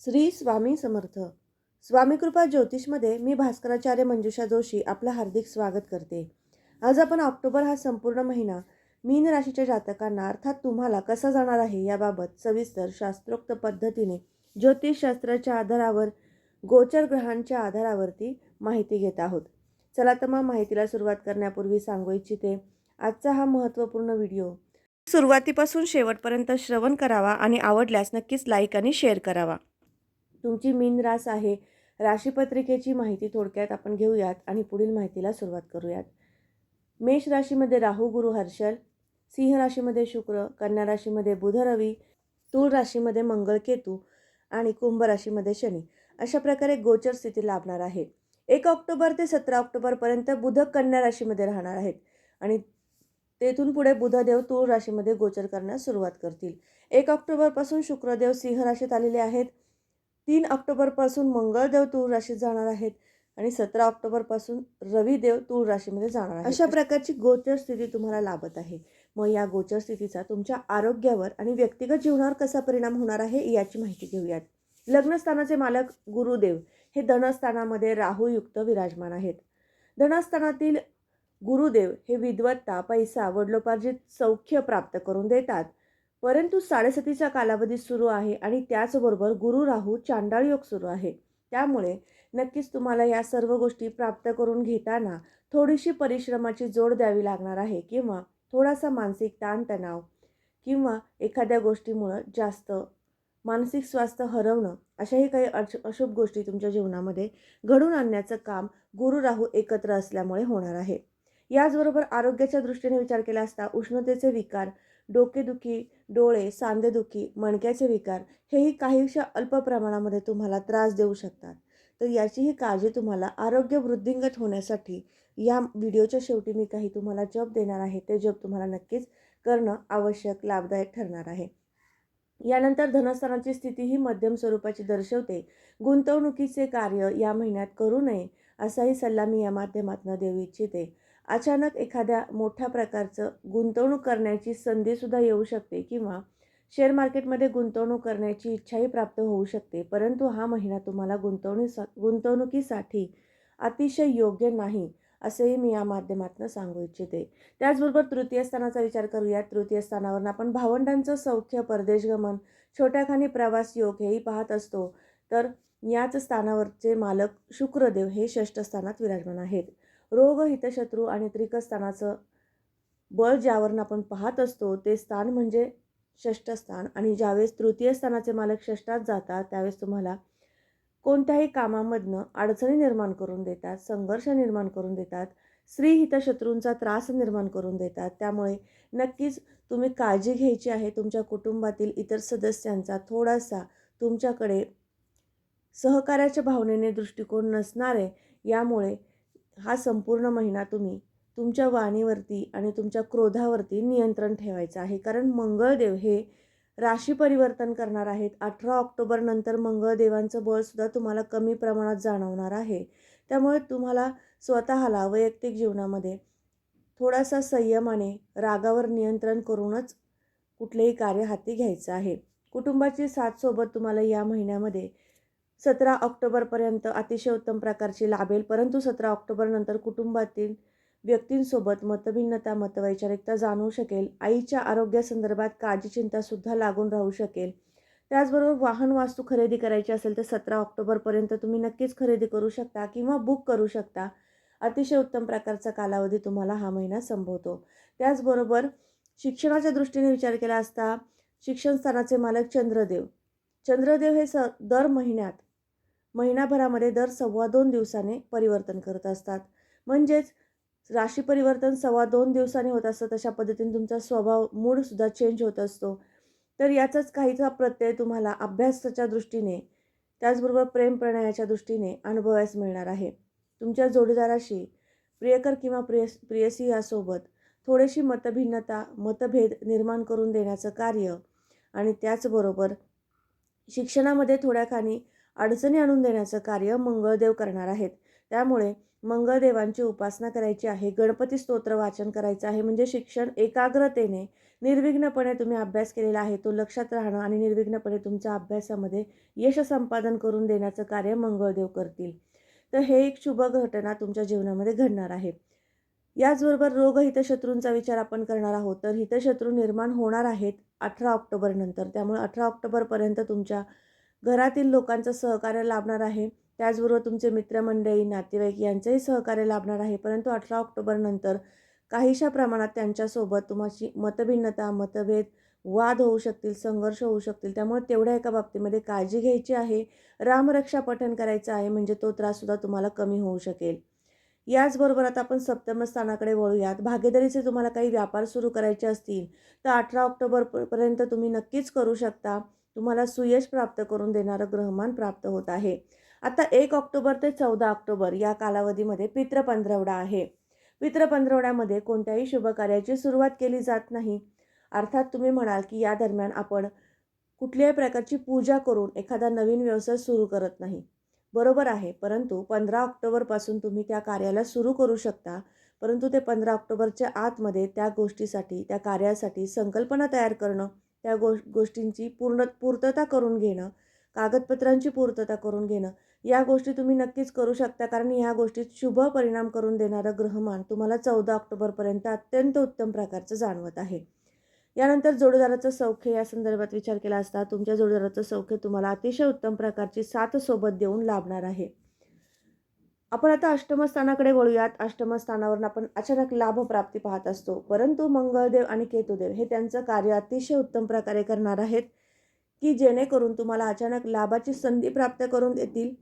श्री स्वामी समर्थ. स्वामी कृपा ज्योतिषमध्ये मी भास्कराचार्य मंजुषा जोशी आपलं हार्दिक स्वागत करते. आज आपण ऑक्टोबर हा संपूर्ण महिना मीन राशीच्या जातकांना अर्थात तुम्हाला कसा जाणार आहे याबाबत सविस्तर शास्त्रोक्त पद्धतीने ज्योतिषशास्त्राच्या आधारावर गोचर ग्रहांच्या आधारावरती माहिती घेत आहोत. चला तर मग माहितीला सुरुवात करण्यापूर्वी सांगू इच्छिते, आजचा हा महत्त्वपूर्ण व्हिडिओ सुरुवातीपासून शेवटपर्यंत श्रवण करावा आणि आवडल्यास नक्कीच लाईक आणि शेअर करावा. तुमची मीन रास आहे. राशीपत्रिकेची माहिती थोडक्यात आपण घेऊयात आणि पुढील माहितीला सुरुवात करूयात. मेष राशीमध्ये राहू गुरु हर्षल, सिंह राशीमध्ये शुक्र, कन्या राशीमध्ये बुध रवी, तूळ राशीमध्ये मंगळ केतू आणि कुंभ राशीमध्ये शनी अशा प्रकारे गोचर स्थिती लाभणार आहे. 1 ऑक्टोबर ते 17 ऑक्टोबरपर्यंत बुध कन्या राशीमध्ये राहणार आहेत आणि तेथून पुढे बुधदेव तूळ राशीमध्ये गोचर करण्यास सुरुवात करतील. 1 ऑक्टोबरपासून शुक्रदेव सिंह राशीत आलेले आहेत. 3 ऑक्टोबरपासून मंगळदेव तूळ राशीत जाणार आहेत आणि 17 ऑक्टोबरपासून रविदेव तूळ राशीमध्ये जाणार आहेत. अशा प्रकारची गोचर स्थिती तुम्हाला लाभत आहे. मग या गोचर स्थितीचा तुमच्या आरोग्यावर आणि व्यक्तिगत जीवनावर कसा परिणाम होणार आहे याची माहिती घेऊयात. लग्नस्थानाचे मालक गुरुदेव हे धनस्थानामध्ये राहूयुक्त विराजमान आहेत. धनस्थानातील गुरुदेव हे विद्वत्ता, पैसा, वडिलोपार्जित सौख्य प्राप्त करून देतात. परंतु 7.5चा कालावधी सुरू आहे आणि त्याचबरोबर गुरु राहू चांडाळ योग सुरू आहे. त्यामुळे नक्कीच तुम्हाला या सर्व गोष्टी प्राप्त करून घेताना थोडीशी परिश्रमाची जोड द्यावी लागणार आहे किंवा थोडासा मानसिक ताणतणाव किंवा एखाद्या गोष्टीमुळं जास्त मानसिक स्वास्थ्य हरवणं अशाही काही अशुभ गोष्टी तुमच्या जीवनामध्ये घडून आणण्याचं काम गुरु राहू एकत्र असल्यामुळे होणार आहे. याचबरोबर आरोग्याच्या दृष्टीने विचार केला असता उष्णतेचे विकार, डोकेदुखी, डोळे, सांधेदुखी, मणक्याचे विकार हेही काहीशा अल्प प्रमाणामध्ये तुम्हाला त्रास देऊ शकतात. तर याचीही काळजी तुम्हाला आरोग्य वृद्धिंगत होण्यासाठी या व्हिडिओच्या शेवटी मी काही तुम्हाला जप देणार आहे. ते जप तुम्हाला नक्कीच करणं आवश्यक, लाभदायक ठरणार आहे. यानंतर धनस्थानाची स्थिती ही मध्यम स्वरूपाची दर्शवते. गुंतवणुकीचे कार्य या महिन्यात करू नये असाही सल्ला मी या माध्यमातून देऊ इच्छिते. अचानक एखाद्या मोठ्या प्रकारचं गुंतवणूक करण्याची संधीसुद्धा येऊ शकते किंवा शेअर मार्केटमध्ये गुंतवणूक करण्याची इच्छाही प्राप्त होऊ शकते. परंतु हा महिना तुम्हाला गुंतवणुकीसाठी अतिशय योग्य नाही असेही मी या माध्यमातून सांगू इच्छिते. त्याचबरोबर तृतीय स्थानाचा विचार करूयात. तृतीय स्थानावरून आपण भावंडांचं सौख्य, परदेशगमन, छोट्याखानी प्रवास योग हेही पाहत असतो. तर याच स्थानावरचे मालक शुक्रदेव हे षष्ठ स्थानात विराजमान आहेत. रोग, हितशत्रू आणि त्रिकस्थानाचं बळ ज्यावरून आपण पाहत असतो ते स्थान म्हणजे षष्ठ स्थान आणि ज्यावेळेस तृतीय स्थानाचे मालक षष्ठात जातात त्यावेळेस तुम्हाला कोणत्याही कामामधनं अडचणी निर्माण करून देतात, संघर्ष निर्माण करून देतात, स्त्री हितशत्रूंचा त्रास निर्माण करून देतात. त्यामुळे नक्कीच तुम्ही काळजी घ्यायची आहे. तुमच्या कुटुंबातील इतर सदस्यांचा थोडासा तुमच्याकडे सहकार्याच्या भावनेने दृष्टिकोन नसणारे, यामुळे हा संपूर्ण महिना तुम्ही तुमच्या वाणीवरती आणि तुमच्या क्रोधावरती नियंत्रण ठेवायचं आहे. कारण मंगळदेव हे राशी परिवर्तन करणार आहेत. 18 ऑक्टोबर नंतर मंगळदेवांचं बळसुद्धा तुम्हाला कमी प्रमाणात जाणवणार आहे. त्यामुळे तुम्हाला स्वतःला वैयक्तिक जीवनामध्ये थोडासा संयमाने, रागावर नियंत्रण करूनच कुठलेही कार्य हाती घ्यायचं आहे. कुटुंबाची साथ सोबत तुम्हाला या महिन्यामध्ये 17 ऑक्टोबरपर्यंत अतिशय उत्तम प्रकारची लाभेल. परंतु 17 ऑक्टोबरनंतर कुटुंबातील व्यक्तींसोबत मतभिन्नता, मतवैचारिकता जाणवू शकेल. आईच्या आरोग्यासंदर्भात काळजी चिंतासुद्धा लागून राहू शकेल. त्याचबरोबर वाहन वास्तू खरेदी करायची असेल तर 17 ऑक्टोबरपर्यंत तुम्ही नक्कीच खरेदी करू शकता किंवा बुक करू शकता. अतिशय उत्तम प्रकारचा कालावधी तुम्हाला हा महिना संभवतो. त्याचबरोबर शिक्षणाच्या दृष्टीने विचार केला असता शिक्षण स्थानाचे मालक चंद्रदेव हे दर महिनाभरामध्ये दर 2.25 दिवसाने परिवर्तन करत असतात. म्हणजेच राशी परिवर्तन 2.25 दिवसांनी होत असतं. तशा पद्धतीने तुमचा स्वभाव, मूडसुद्धा चेंज होत असतो. तर याचाच काहीसा प्रत्यय तुम्हाला अभ्यासाच्या दृष्टीने त्याचबरोबर प्रेम प्रणयाच्या दृष्टीने अनुभवायस मिळणार आहे. तुमच्या जोडीदाराशी, प्रियकर किंवा प्रेयसी यासोबत थोडीशी मतभिन्नता, मतभेद निर्माण करून देण्याचं कार्य आणि त्याचबरोबर शिक्षणामध्ये थोड्याखानी अडचणी आणून देण्याचं कार्य मंगळदेव करणार आहेत. त्यामुळे मंगळदेवांची उपासना करायची आहे, गणपती स्तोत्र वाचन करायचं आहे. म्हणजे शिक्षण एकाग्रतेने, निर्विघ्नपणे तुम्ही अभ्यास केलेला आहे तो लक्षात राहणं आणि निर्विघ्नपणे तुमच्या अभ्यासामध्ये यश संपादन करून देण्याचं कार्य मंगळदेव करतील. तर हे एक शुभ घटना तुमच्या जीवनामध्ये घडणार आहे. याचबरोबर रोग हितशत्रूंचा विचार आपण करणार आहोत. तर हितशत्रू निर्माण होणार आहेत 18 ऑक्टोबरनंतर. त्यामुळे 18 ऑक्टोबरपर्यंत तुमच्या घरातील लोकांचं सहकार्य लाभणार आहे. त्याचबरोबर तुमचे मित्रमंडळी, नातेवाईक यांचंही सहकार्य लाभणार आहे. परंतु 18 ऑक्टोबरनंतर काहीशा प्रमाणात त्यांच्यासोबत तुमची मतभिन्नता, मतभेद, वाद होऊ शकतील, संघर्ष होऊ शकतील. त्यामुळे तेवढ्या एका बाबतीमध्ये काळजी घ्यायची आहे. रामरक्षा पठण करायचं आहे, म्हणजे तो त्राससुद्धा तुम्हाला कमी होऊ शकेल. याचबरोबर आता आपण सप्तम स्थानाकडे वळूयात. भागीदारीचे तुम्हाला काही व्यापार सुरू करायचे असतील तर 18 ऑक्टोबरपर्यंत तुम्ही नक्कीच करू शकता. तुम्हाला सुयश प्राप्त करून देणारं ग्रहमान प्राप्त होत आहे. आता 1 ऑक्टोबर ते 14 ऑक्टोबर या कालावधीमध्ये पितृपंधरवडा आहे. पितृपंधरवड्यामध्ये कोणत्याही शुभकार्याची सुरुवात केली जात नाही. अर्थात तुम्ही म्हणाल की या दरम्यान आपण कुठल्याही प्रकारची पूजा करून एखादा नवीन व्यवसाय सुरू करत नाही. बरोबर आहे, परंतु 15 ऑक्टोबरपासून तुम्ही त्या कार्याला सुरू करू शकता. परंतु ते 15 ऑक्टोबरच्या आतमध्ये त्या गोष्टीसाठी, त्या कार्यासाठी संकल्पना तयार करणं, त्या गोष्टींची पूर्तता करून घेणं, कागदपत्रांची पूर्तता करून घेणं, या गोष्टी तुम्ही नक्कीच करू शकता. कारण ह्या गोष्टीत शुभ परिणाम करून देणारं ग्रहमान तुम्हाला 14 ऑक्टोबरपर्यंत अत्यंत उत्तम प्रकारचं जाणवत आहे. यानंतर जोडीदाराचं सौख्य या संदर्भात विचार केला असता तुमच्या जोडीदाराचं सौख्य तुम्हाला अतिशय उत्तम प्रकारची साथ सोबत देऊन लाभणार आहे. आपण आता अष्टमस्थानाकडे वळूयात. अष्टमस्थानावरून आपण अचानक लाभप्राप्ती पाहत असतो. परंतु मंगळदेव आणि केतुदेव हे त्यांचं कार्य अतिशय उत्तम प्रकारे करणार आहेत, की जेणेकरून तुम्हाला अचानक लाभाची संधी प्राप्त करून देतील.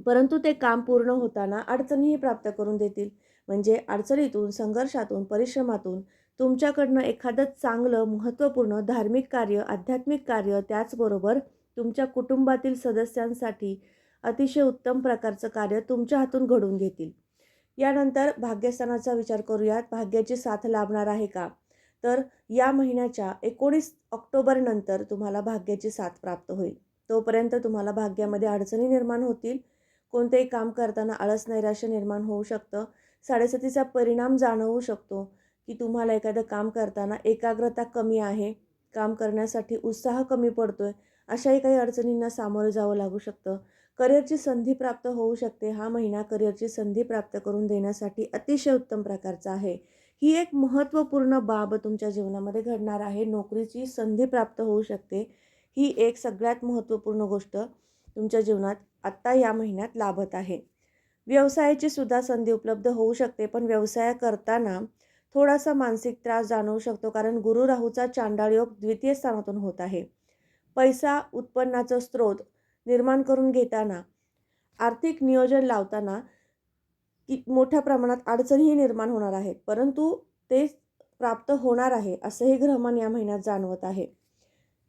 परंतु ते काम पूर्ण होताना अडचणीही प्राप्त करून देतील. म्हणजे अडचणीतून, संघर्षातून, परिश्रमातून तुमच्याकडनं एखादं चांगलं, महत्त्वपूर्ण धार्मिक कार्य, आध्यात्मिक कार्य, त्याचबरोबर तुमच्या कुटुंबातील सदस्यांसाठी अतिशय उत्तम प्रकारचं कार्य तुमच्या हातून घडवून घेतील. यानंतर भाग्यस्थानाचा विचार करूयात. भाग्याची साथ लाभणार आहे का? तर या महिन्याच्या 19 ऑक्टोबरनंतर तुम्हाला भाग्याची साथ प्राप्त होईल. तोपर्यंत तुम्हाला भाग्यामध्ये अडचणी निर्माण होतील. कोणतेही काम करताना आळस, नैराश्य निर्माण होऊ शकतं. साडेसातीचा परिणाम जाणवू शकतो, की तुम्हाला एखादं काम करताना एकाग्रता कमी आहे, काम करण्यासाठी उत्साह कमी पडतोय, अशाही काही अडचणींना सामोरं जावं लागू शकतं. करिअरची संधी प्राप्त होऊ शकते. हा महिना करिअरची संधी प्राप्त करून देण्यासाठी अतिशय उत्तम प्रकारचा आहे. ही एक महत्त्वपूर्ण बाब तुमच्या जीवनामध्ये घडणार आहे. नोकरीची संधी प्राप्त होऊ शकते. ही एक सगळ्यात महत्त्वपूर्ण गोष्ट तुमच्या जीवनात आत्ता या महिन्यात लाभत आहे. व्यवसायाची सुद्धा संधी उपलब्ध होऊ शकते, पण व्यवसाय करताना थोडासा मानसिक त्रास जाणवू शकतो. कारण गुरु राहूचा चांडाळ योग द्वितीय स्थानातून होत आहे. पैसा, उत्पन्नाचा स्रोत निर्माण करून घेताना, आर्थिक नियोजन लावताना की मोठ्या प्रमाणात अडचणीही निर्माण होणार आहेत. परंतु ते प्राप्त होणार आहे असंही ग्रहमान या महिन्यात जाणवत आहे.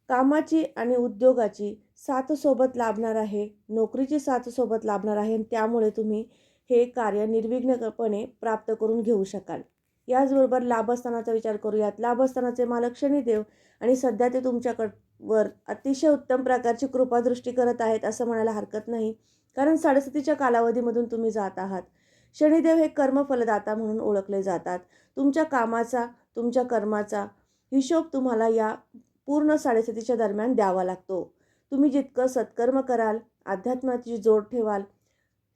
कामाची आणि उद्योगाची साथ सोबत लाभणार आहे, नोकरीची साथ सोबत लाभणार आहे आणि त्यामुळे तुम्ही हे कार्य निर्विघ्नपणे प्राप्त करून घेऊ शकाल. याचबरोबर लाभस्थानाचा विचार करूयात. लाभस्थानाचे मालक शनिदेव आणि सध्या ते तुमच्यावर अतिशय उत्तम प्रकारची कृपादृष्टी करत आहेत असं म्हणायला हरकत नाही. कारण साडेसातीच्या कालावधीमधून तुम्ही जात आहात. शनिदेव हे कर्मफलदाता म्हणून ओळखले जातात. तुमच्या कामाचा, तुमच्या कर्माचा हिशोब तुम्हाला या पूर्ण साडेसातीच्या दरम्यान द्यावा लागतो. तुम्ही जितकं सत्कर्म कराल, अध्यात्माची जोड ठेवाल,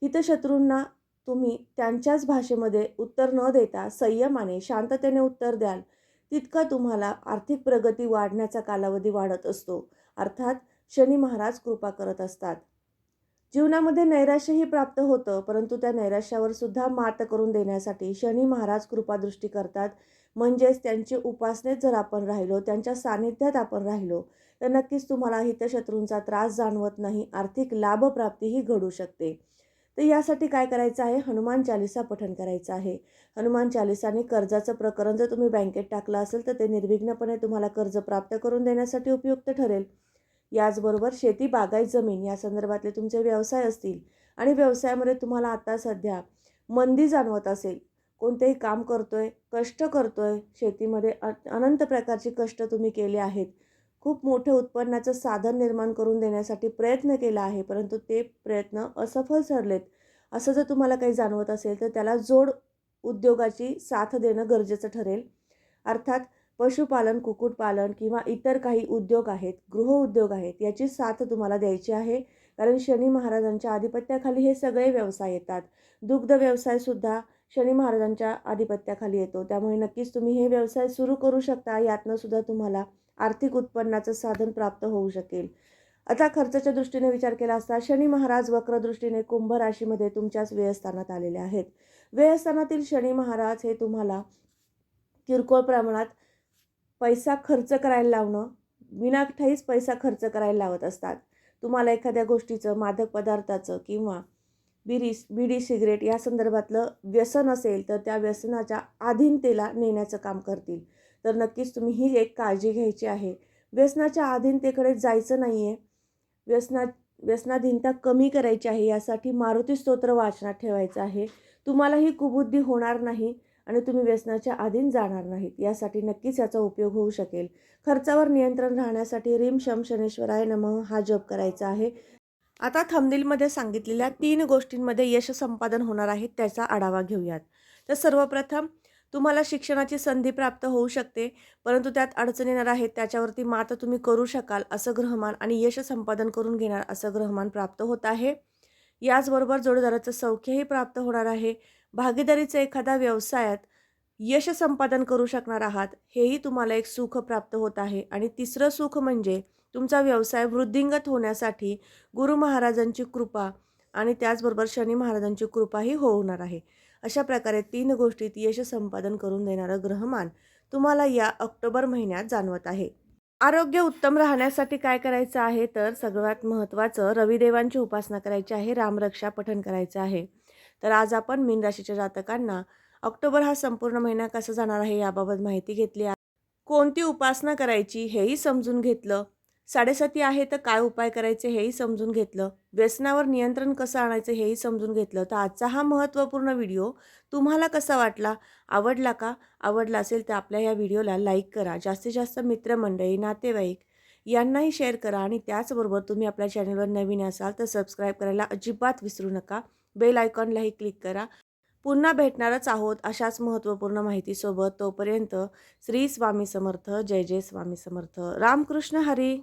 हितशत्रूंना तुम्ही त्यांच्याच भाषेमध्ये उत्तर न देता संयमाने, शांततेने उत्तर द्याल, तितकं तुम्हाला आर्थिक प्रगती वाढण्याचा कालावधी वाढत असतो. अर्थात शनी महाराज कृपा करत असतात. जीवनामध्ये नैराश्यही प्राप्त होतं, परंतु त्या नैराश्यावर सुद्धा मात करून देण्यासाठी शनी महाराज कृपादृष्टी करतात. म्हणजेच त्यांची उपासनेत जर आपण राहिलो, त्यांच्या सानिध्यात आपण राहिलो, तर नक्कीच तुम्हाला हितशत्रूंचा त्रास जाणवत नाही, आर्थिक लाभप्राप्तीही घडू शकते. तर यासाठी काय करायचं आहे? हनुमान चालीसा पठण करायचं आहे. हनुमान चालीसाने कर्जाचं प्रकरण जर तुम्ही बँकेत टाकलं असेल तर ते निर्विघ्नपणे तुम्हाला कर्ज प्राप्त करून देण्यासाठी उपयुक्त ठरेल. याचबरोबर शेती, बागायत जमीन या संदर्भातले तुमचे व्यवसाय असतील आणि व्यवसायामध्ये तुम्हाला आता सध्या मंदी जाणवत असेल, कोणतेही काम करतोय, कष्ट करतोय, शेतीमध्ये अनंत प्रकारची कष्ट तुम्ही केले आहेत, खूप मोठे उत्पन्नाचं साधन निर्माण करून देण्यासाठी प्रयत्न केला आहे, परंतु ते प्रयत्न असफल ठरलेत, असं जर तुम्हाला काही जाणवत असेल तर त्याला जोड उद्योगाची साथ देणं गरजेचं ठरेल. अर्थात पशुपालन, कुक्कुटपालन किंवा इतर काही उद्योग आहेत, गृहउद्योग आहेत, याची साथ तुम्हाला द्यायची आहे. कारण शनी महाराजांच्या आधिपत्याखाली हे सगळे व्यवसाय येतात. दुग्ध व्यवसायसुद्धा शनी महाराजांच्या आधिपत्याखाली येतो. त्यामुळे नक्कीच तुम्ही हे व्यवसाय सुरू करू शकता. यातनं सुद्धा तुम्हाला आर्थिक उत्पन्नाचं साधन प्राप्त होऊ शकेल. आता खर्चाच्या दृष्टीने विचार केला असता शनी महाराज वक्रदृष्टीने कुंभ राशीमध्ये तुमच्याच व्ययस्थानात आलेले आहेत. व्ययस्थानातील शनी महाराज हे तुम्हाला किरकोळ प्रमाणात पैसा खर्च करायला लावणं, विनाठाईच पैसा खर्च करायला लावत असतात. तुम्हाला एखाद्या गोष्टीचं, मादक पदार्थाचं किंवा बिडी, सिगरेट या संदर्भातलं व्यसन असेल तर त्या व्यसनाच्या अधीनतेला नेण्याचं काम करतील. तर नक्कीच तुम्ही ही एक काळजी घ्यायची आहे. व्यसनाच्या अधीनतेकडे जायचं नाही आहे. व्यसनाधीनता कमी करायची आहे. यासाठी मारुती स्तोत्र वाचनात ठेवायचं आहे. तुम्हाला ही कुबुद्धी होणार नाही आणि तुम्ही व्यसनाच्या अधीन जाणार नाहीत. यासाठी नक्कीच याचा उपयोग होऊ शकेल. खर्चावर नियंत्रण राहण्यासाठी रीम शम शनेश्वराय नमः हा जप करायचा आहे. आता थंबनेलमध्ये सांगितलेल्या 3 गोष्टींमध्ये यश संपादन होणार आहे त्याचा आढावा घेऊयात. तर सर्वप्रथम तुम्हाला शिक्षणाची संधी प्राप्त होऊ शकते, परंतु त्यात अडचणी येणार आहेत. त्याच्यावरती मात तुम्ही करू शकाल असं ग्रहमान आणि यश संपादन करून घेणार असं ग्रहमान प्राप्त होत आहे. याचबरोबर जोडीदाराचं सौख्यही प्राप्त होणार आहे. भागीदारीचं एखाद्या व्यवसायात यश संपादन करू शकणार आहात, हेही तुम्हाला एक सुख प्राप्त होत आहे. आणि तिसरं सुख म्हणजे तुमचा व्यवसाय वृद्धिंगत होण्यासाठी गुरु महाराजांची कृपा आणि त्याचबरोबर शनी महाराजांची कृपाही होणार आहे. अशा प्रकारे 3 गोष्टीत यश संपादन करून देणारं ग्रहमान तुम्हाला या ऑक्टोबर महिन्यात जाणवत आहे. आरोग्य उत्तम राहण्यासाठी काय करायचं आहे तर सर्वात महत्त्वाचं रविदेवांची उपासना करायची आहे, रामरक्षा पठण करायचं आहे. तर आज आपण मीन राशीच्या जातकांना ऑक्टोबर हा संपूर्ण महिना कसा जाणार आहे याबाबत माहिती घेतली आहे. कोणती उपासना करायची हेही समजून घेतलं. साडेसाती आहे तर काय उपाय करायचे हेही समजून घेतलं. व्यसनावर नियंत्रण कसं आणायचं हेही समजून घेतलं. तर आजचा हा महत्त्वपूर्ण व्हिडिओ तुम्हाला कसा वाटला? आवडला का? आवडला असेल तर आपल्या या व्हिडिओला लाईक करा. जास्तीत जास्त मित्रमंडळी, नातेवाईक यांनाही शेअर करा आणि त्याचबरोबर तुम्ही आपल्या चॅनलवर नवीन असाल तर सबस्क्राईब करायला अजिबात विसरू नका. बेल आयकॉनलाही क्लिक करा. पुन्हा भेटणारच आहोत अशाच महत्त्वपूर्ण माहितीसोबत. तोपर्यंत श्री स्वामी समर्थ. जय जय स्वामी समर्थ. रामकृष्ण हरी.